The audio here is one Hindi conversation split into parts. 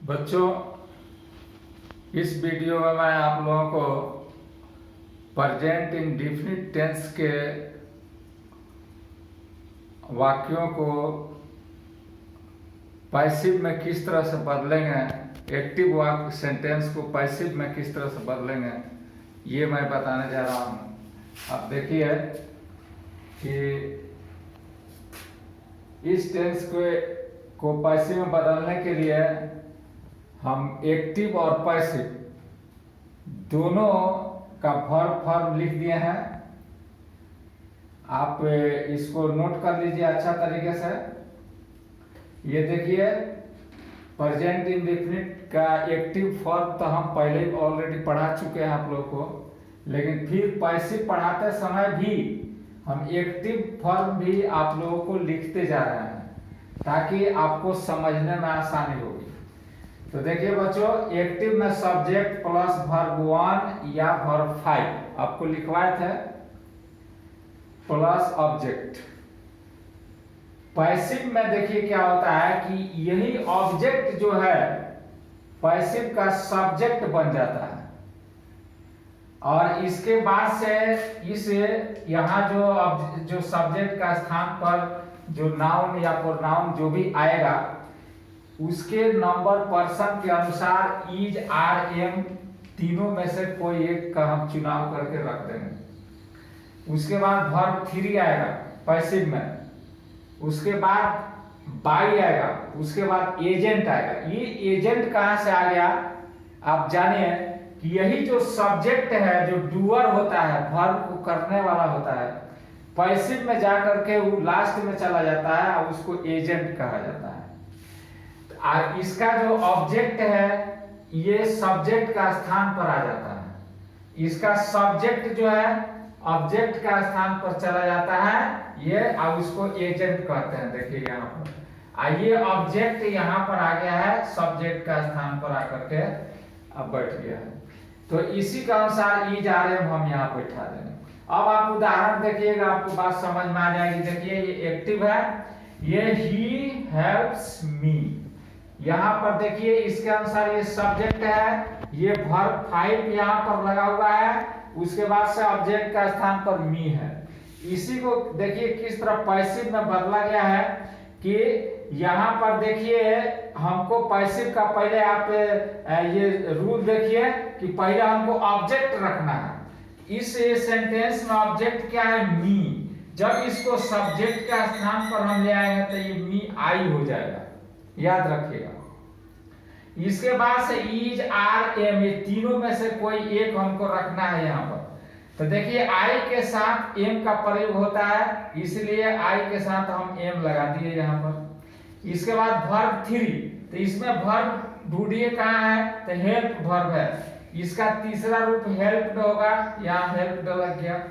बच्चों, इस वीडियो में मैं आप लोगों को प्रेजेंट इंडेफिनिट टेंस के वाक्यों को पैसिव में किस तरह से बदलेंगे, एक्टिव वाक्य सेंटेंस को पैसिव में किस तरह से बदलेंगे, ये मैं बताने जा रहा हूँ। अब देखिए कि इस टेंस को पैसिव में बदलने के लिए हम एक्टिव और पैसिव दोनों का वर्ब फॉर्म लिख दिए हैं। आप इसको नोट कर लीजिए अच्छा तरीके से। ये देखिए, प्रेजेंट इंडेफिनिट का एक्टिव फॉर्म तो हम पहले ही ऑलरेडी पढ़ा चुके हैं आप लोग को, लेकिन फिर पैसिव पढ़ाते समय भी हम एक्टिव फॉर्म भी आप लोगों को लिखते जा रहे हैं ताकि आपको समझने में आसानी होगी। तो देखिए बच्चों, एक्टिव में सब्जेक्ट प्लस वर्ब 1 या वर्ब 5 आपको लिखवाए थे प्लस ऑब्जेक्ट। पैसिव में देखिए क्या होता है कि यही ऑब्जेक्ट जो है पैसिव का सब्जेक्ट बन जाता है और इसके बाद से इस यहाँ जो सब्जेक्ट का स्थान पर जो नाउन या प्रोनाउन जो भी आएगा उसके नंबर पर्सन के अनुसार इज, आर, एम तीनों में से कोई एक का हम चुनाव करके रख देंगे। उसके बाद वर्ब 3 आएगा पैसिव में, उसके बाद बाई आएगा, उसके बाद एजेंट आएगा। ये एजेंट कहां से आ गया आप जानिए कि यही जो सब्जेक्ट है, जो डूअर होता है, वर्ब को करने वाला होता है, पैसिव में जाकर के वो लास्ट में चला जाता है और उसको एजेंट कहा जाता है। और इसका जो ऑब्जेक्ट है ये सब्जेक्ट का स्थान पर आ जाता है। इसका सब्जेक्ट जो है ऑब्जेक्ट का स्थान पर चला जाता है ये, और उसको एजेंट कहते हैं। देखिए यहाँ पर ये ऑब्जेक्ट यहाँ पर आ गया है, सब्जेक्ट का स्थान पर आकर के अब बैठ गया है। तो इसी के अनुसार इज, आर, एम हम यहाँ बैठा देंगे। अब आप उदाहरण देखिएगा, आपको बात समझ में आ जाएगी। देखिए ये एक्टिव है, ये ही हेल्प्स मी। यहाँ पर देखिए इसके अनुसार ये सब्जेक्ट है, ये वर्ब 5 यहाँ पर लगा हुआ है, उसके बाद से ऑब्जेक्ट का स्थान पर मी है। इसी को देखिए किस तरह पैसिव में बदला गया है कि यहाँ पर देखिए हमको पैसिव का पहले आप ये रूल देखिए कि पहले हमको ऑब्जेक्ट रखना है। इस सेंटेंस में ऑब्जेक्ट क्या है? मी। जब इसको सब्जेक्ट के स्थान पर हम ले आएंगे तो ये मी आई हो जाएगा, याद रखिएगा। इसके बाद से इज, आर, एम ये तीनों में से कोई एक हमको रखना है यहाँ पर। तो देखिए आई के साथ एम का प्रयोग होता है, इसलिए आई के साथ हम एम लगा दिए यहाँ पर। इसके बाद वर्ब 3, तो इसमें वर्ब ढूंढिए कहाँ है, तो हेल्प वर्ब है, इसका तीसरा रूप हेल्प होगा, यहाँ हेल्प लग गया।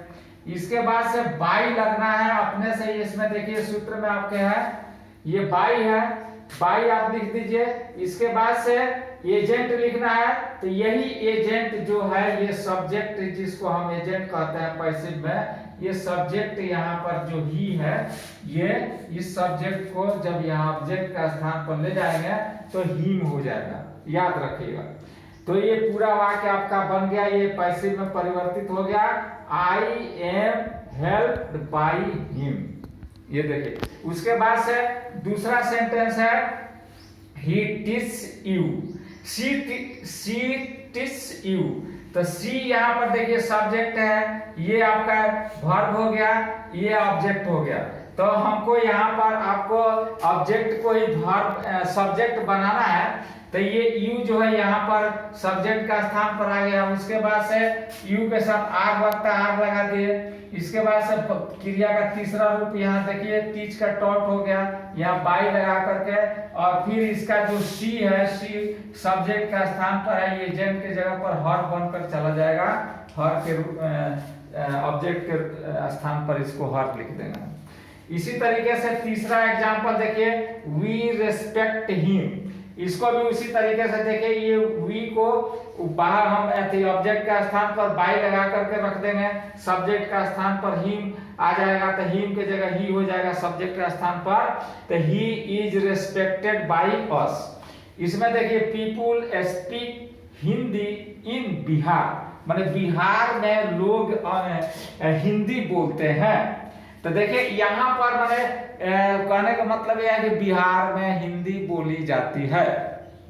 इसके बाद से बाई लगना है अपने से, इसमें देखिए सूत्र में आपके है ये बाई है, बाई आप लिख दीजिए। इसके बाद से एजेंट लिखना है, तो यही एजेंट जो है ये सब्जेक्ट जिसको हम एजेंट कहते हैं पैसिव में, ये सब्जेक्ट यहाँ पर जो ही है ये इस सब्जेक्ट को जब यहाँ ऑब्जेक्ट का स्थान पर ले जाएंगे तो हीम हो जाएगा, याद रखिएगा। तो ये पूरा वाक्य आपका बन गया, ये पैसिव में परिवर्तित हो गया। I am helped by him, ये देखिए। उसके बाद से दूसरा सेंटेंस है he teach you, she teach you. तो सी यहाँ पर देखिए सब्जेक्ट है, ये आपका वर्ब हो गया, ये ऑब्जेक्ट हो गया। तो हमको यहाँ पर आपको ऑब्जेक्ट को ही वर्ब सब्जेक्ट बनाना है, तो ये यू जो है यहाँ पर सब्जेक्ट का स्थान पर आ गया। उसके बाद से यू के साथ आर लगता है, आर लगा दिए। इसके बाद से क्रिया का तीसरा रूप यहाँ देखिए टीच का टॉट हो गया, यहाँ बाई लगा करके, और फिर इसका जो सी है, सी सब्जेक्ट का स्थान पर है, एजेंट के जगह पर हर बनकर चला जाएगा, हर के ऑब्जेक्ट के स्थान पर इसको हर लिख देना। इसी तरीके से तीसरा एग्जांपल देखिए, वी रेस्पेक्ट हिम। इसको भी उसी तरीके से देखिए, ये वी को बाहर हम ऑब्जेक्ट का स्थान पर बाई लगा करके रख देंगे, सब्जेक्ट का स्थान पर हिम आ जाएगा, तो हिम के जगह ही हो जाएगा सब्जेक्ट का स्थान पर। तो he is respected by us. इसमें देखिए पीपुल स्पीक हिंदी इन बिहार, माने बिहार में लोग हिंदी बोलते हैं। तो देखिए यहाँ पर माने कहने का मतलब यह है कि बिहार में हिंदी बोली जाती है।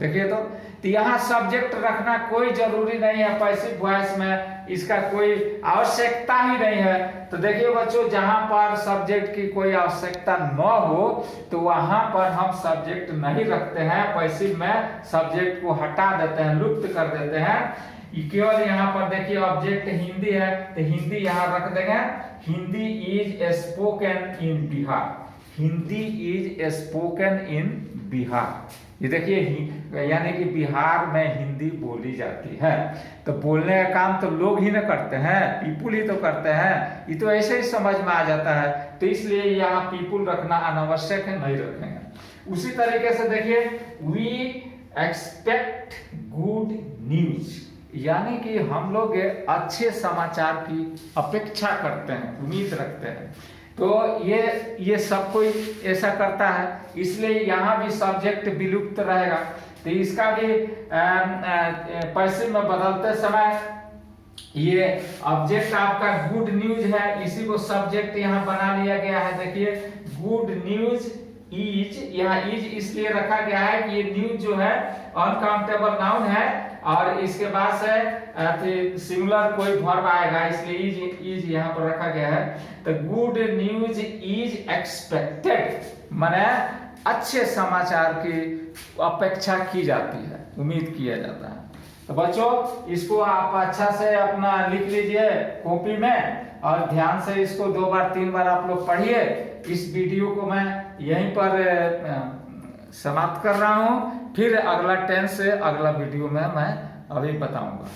देखिए तो यहाँ सब्जेक्ट रखना कोई जरूरी नहीं है, पैसिव वॉइस में इसका कोई आवश्यकता ही नहीं है। तो देखिए बच्चों, जहां पर सब्जेक्ट की कोई आवश्यकता न हो तो वहां पर हम सब्जेक्ट नहीं रखते हैं, पैसिव में सब्जेक्ट को हटा देते हैं, लुप्त कर देते हैं। केवल यहाँ पर देखिए ऑब्जेक्ट हिंदी है तो हिंदी यहाँ रख देंगे, Hindi is spoken in Bihar, Hindi is spoken in Bihar. ये देखिए यानी कि बिहार में हिंदी बोली जाती है। तो बोलने का काम तो लोग ही ना करते हैं, पीपुल ही तो करते हैं, ये तो ऐसे ही समझ में आ जाता है। तो इसलिए यहाँ पीपुल रखना अनावश्यक है, नहीं रखेंगे। उसी तरीके से देखिए वी एक्सपेक्ट गुड न्यूज, यानी कि हम लोग अच्छे समाचार की अपेक्षा करते हैं, उम्मीद रखते हैं। तो ये सब कोई ऐसा करता है, इसलिए यहाँ भी सब्जेक्ट विलुप्त रहेगा। तो इसका भी पैसिव में बदलते समय ये ऑब्जेक्ट आपका गुड न्यूज है, इसी को सब्जेक्ट यहाँ बना लिया गया है। देखिए गुड न्यूज इज, यहाँ इज इसलिए रखा गया है कि ये न्यूज जो है अनकाउंटेबल नाउन है और इसके बाद से सिंगुलर कोई वर्ब आएगा, इसलिए इज यहाँ पर रखा गया है। तो गुड न्यूज इज एक्सपेक्टेड, माने अच्छे समाचार की अपेक्षा की जाती है, उम्मीद किया जाता है। तो बच्चों इसको आप अच्छा से अपना लिख लीजिए कॉपी में और ध्यान से इसको 2 बार 3 बार आप लोग पढ़िए। इस वीडियो को मैं यहीं पर समाप्त कर रहा हूं, फिर अगला टेंस से अगला वीडियो में मैं अभी बताऊंगा।